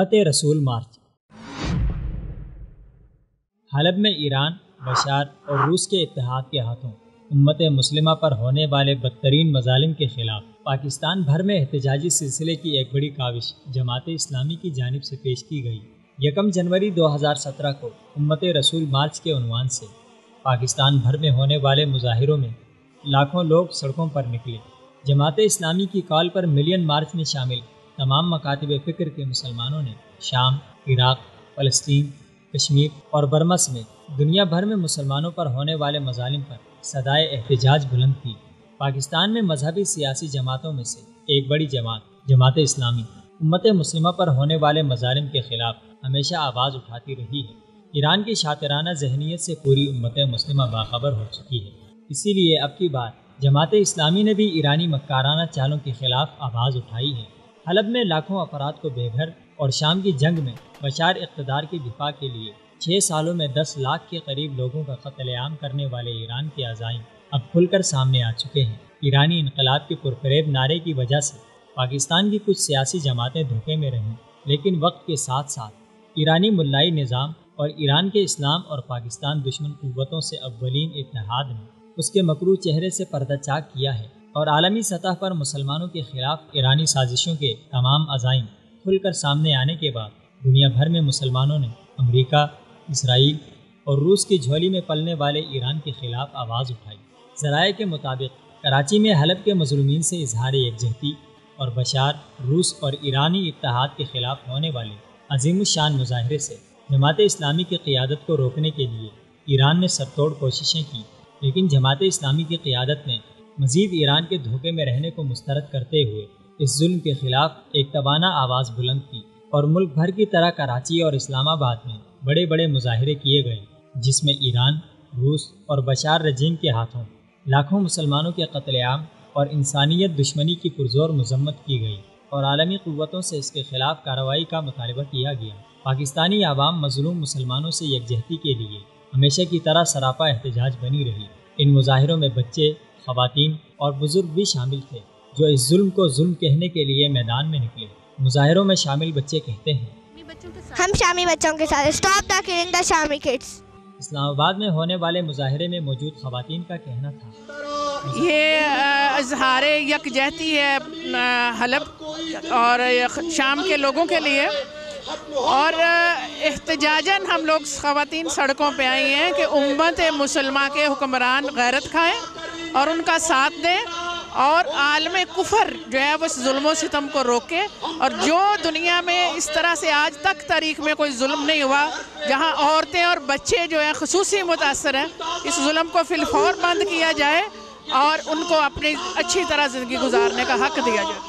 امت رسول مارچ۔ حلب میں ایران، بشار اور روس کے اتحاد کے ہاتھوں امت مسلمہ پر ہونے والے بدترین مظالم کے خلاف پاکستان بھر میں احتجاجی سلسلے کی ایک بڑی کاوش جماعت اسلامی کی جانب سے پیش کی گئی۔ 1 جنوری 2017 کو امت رسول مارچ کے عنوان سے پاکستان بھر میں ہونے والے مظاہروں میں لاکھوں لوگ سڑکوں پر نکلے۔ جماعت اسلامی کی کال پر ملین مارچ میں شامل تمام مکاتب فکر کے مسلمانوں نے شام، عراق، فلسطین، کشمیر اور برما سمیت دنیا بھر میں مسلمانوں پر ہونے والے مظالم پر صدائے احتجاج بلند کی۔ پاکستان میں مذہبی سیاسی جماعتوں میں سے ایک بڑی جماعت اسلامی امت مسلمہ پر ہونے والے مظالم کے خلاف ہمیشہ آواز اٹھاتی رہی ہے۔ ایران کی شاطرانہ ذہنیت سے پوری امت مسلمہ باخبر ہو چکی ہے، اسی لیے اب کی بار جماعت اسلامی نے بھی ایرانی مکارانہ چالوں کے خلاف آواز اٹھائی ہے۔ حلب میں لاکھوں افراد کو بے گھر اور شام کی جنگ میں بشار اقتدار کی دفاع کے لیے 6 سالوں میں 10 لاکھ کے قریب لوگوں کا قتل عام کرنے والے ایران کے عزائم اب کھل کر سامنے آ چکے ہیں۔ ایرانی انقلاب کے پرفریب نعرے کی وجہ سے پاکستان کی کچھ سیاسی جماعتیں دھوکے میں رہیں، لیکن وقت کے ساتھ ساتھ ایرانی ملائی نظام اور ایران کے اسلام اور پاکستان دشمن قوتوں سے اولین اتحاد نے اس کے مکروہ چہرے سے پردہ چاک کیا ہے، اور عالمی سطح پر مسلمانوں کے خلاف ایرانی سازشوں کے تمام عزائم کھل کر سامنے آنے کے بعد دنیا بھر میں مسلمانوں نے امریکہ، اسرائیل اور روس کی جھولی میں پلنے والے ایران کے خلاف آواز اٹھائی۔ ذرائع کے مطابق کراچی میں حلب کے مظلومین سے اظہار یکجہتی اور بشار، روس اور ایرانی اتحاد کے خلاف ہونے والے عظیم الشان مظاہرے سے جماعت اسلامی کی قیادت کو روکنے کے لیے ایران نے سرتوڑ کوششیں کی، لیکن جماعت اسلامی کی قیادت نے مزید ایران کے دھوکے میں رہنے کو مسترد کرتے ہوئے اس ظلم کے خلاف ایک توانا آواز بلند کی، اور ملک بھر کی طرح کراچی اور اسلام آباد میں بڑے بڑے مظاہرے کیے گئے، جس میں ایران، روس اور بشار رجیم کے ہاتھوں لاکھوں مسلمانوں کے قتل عام اور انسانیت دشمنی کی پرزور مذمت کی گئی، اور عالمی قوتوں سے اس کے خلاف کارروائی کا مطالبہ کیا گیا۔ پاکستانی عوام مظلوم مسلمانوں سے یکجہتی کے لیے ہمیشہ کی طرح سراپا احتجاج بنی رہی۔ ان مظاہروں میں بچے، خواتین اور بزرگ بھی شامل تھے، جو اس ظلم کو ظلم کہنے کے لیے میدان میں نکلے۔ مظاہروں میں شامل بچے کہتے ہیں، ہم شامی بچوں کے ساتھ اسٹاپ دا کلنگ دا شامی کڈز۔ اسلام آباد میں ہونے والے مظاہرے میں موجود خواتین کا کہنا تھا، یہ اظہار یکجہتی ہے حلب اور شام کے لوگوں کے لیے، اور احتجاجاً ہم لوگ خواتین سڑکوں پہ آئی ہیں کہ امت مسلمہ کے حکمران غیرت کھائیں اور ان کا ساتھ دیں، اور عالم کفر جو ہے وہ اس ظلم و ستم کو روکے، اور جو دنیا میں اس طرح سے آج تک تاریخ میں کوئی ظلم نہیں ہوا جہاں عورتیں اور بچے جو ہیں خصوصی متاثر ہیں، اس ظلم کو فی الفور بند کیا جائے اور ان کو اپنی اچھی طرح زندگی گزارنے کا حق دیا جائے۔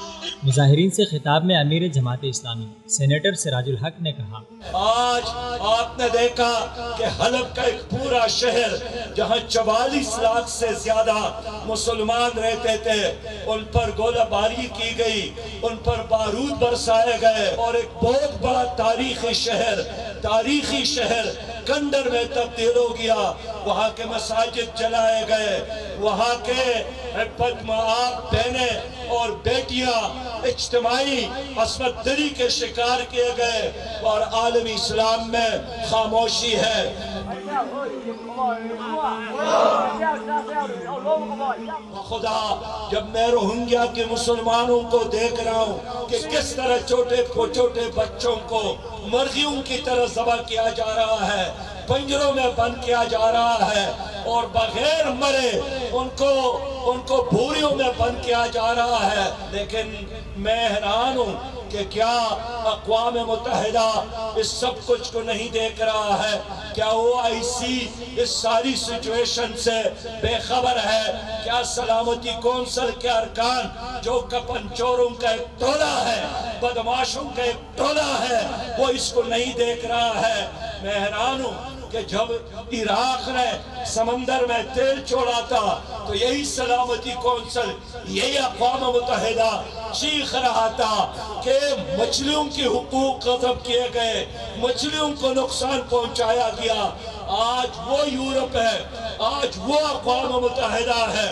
مظاہرین سے خطاب میں امیر جماعت اسلامی سینیٹر سراج الحق نے کہا، آج آپ نے دیکھا کہ حلب کا ایک پورا شہر جہاں 44 لاکھ سے زیادہ مسلمان رہتے تھے، ان پر گولہ باری کی گئی، ان پر بارود برسائے گئے، اور ایک بہت بڑا تاریخی شہر کندر میں تبدیل ہو گیا۔ وہاں کے مساجد جلائے گئے، وہاں کے آپ بہنیں اور بیٹیاں اجتماعی عصمت دری کے شکار کیے گئے، اور عالمی اسلام میں خاموشی ہے۔ خدا، جب میں روہنگیا کے مسلمانوں کو دیکھ رہا ہوں کہ کس طرح چھوٹے بچوں کو مرغیوں کی طرح ذبح کیا جا رہا ہے، پنجروں میں بند کیا جا رہا ہے، اور بغیر مرے ان کو بھوریوں میں بند کیا جا رہا ہے، لیکن میں حیران ہوں کہ کیا اقوام متحدہ اس سب کچھ کو نہیں دیکھ رہا ہے؟ کیا OIC اس ساری سچویشن سے بے خبر ہے؟ کیا سلامتی کونسل کے ارکان جو کپن چوروں کا ایک ٹولہ ہے، بدماشوں کا ایک ٹولہ ہے، وہ اس کو نہیں دیکھ رہا ہے؟ میں حیران ہوں کہ جب عراق نے سمندر میں تیل چھوڑا تھا تو یہی سلامتی کونسل، یہی اقوام متحدہ چیخ رہا تھا کہ مچھلیوں کی حقوق غصب کیے گئے، مچھلیوں کو نقصان پہنچایا گیا۔ آج وہ یورپ ہے، آج وہ اقوام متحدہ ہے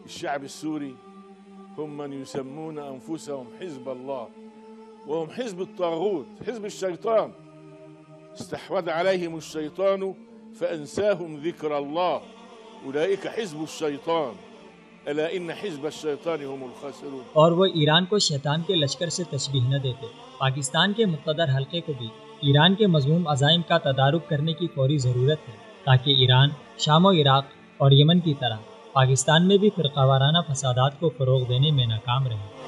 الشعب السوري هم من يسمون أنفسهم حزب الله وهم حزب الطاغوت، حزب الشيطان، استحوذ عليهم الشيطان فأنساهم ذكر الله، أولئك حزب الشيطان ألا إن حزب الشيطان هم الخاسرون۔ اور وہ ایران کو شیطان کے لشکر سے تشبیہ نہ دیتے۔ پاکستان کے مقتدر حلقے کو بھی ایران کے مذموم عزائم کا تدارک کرنے کی فوری ضرورت ہے تاکہ ایران شام و عراق اور یمن کی طرح پاکستان میں بھی فرقہ وارانہ فسادات کو فروغ دینے میں ناکام رہے۔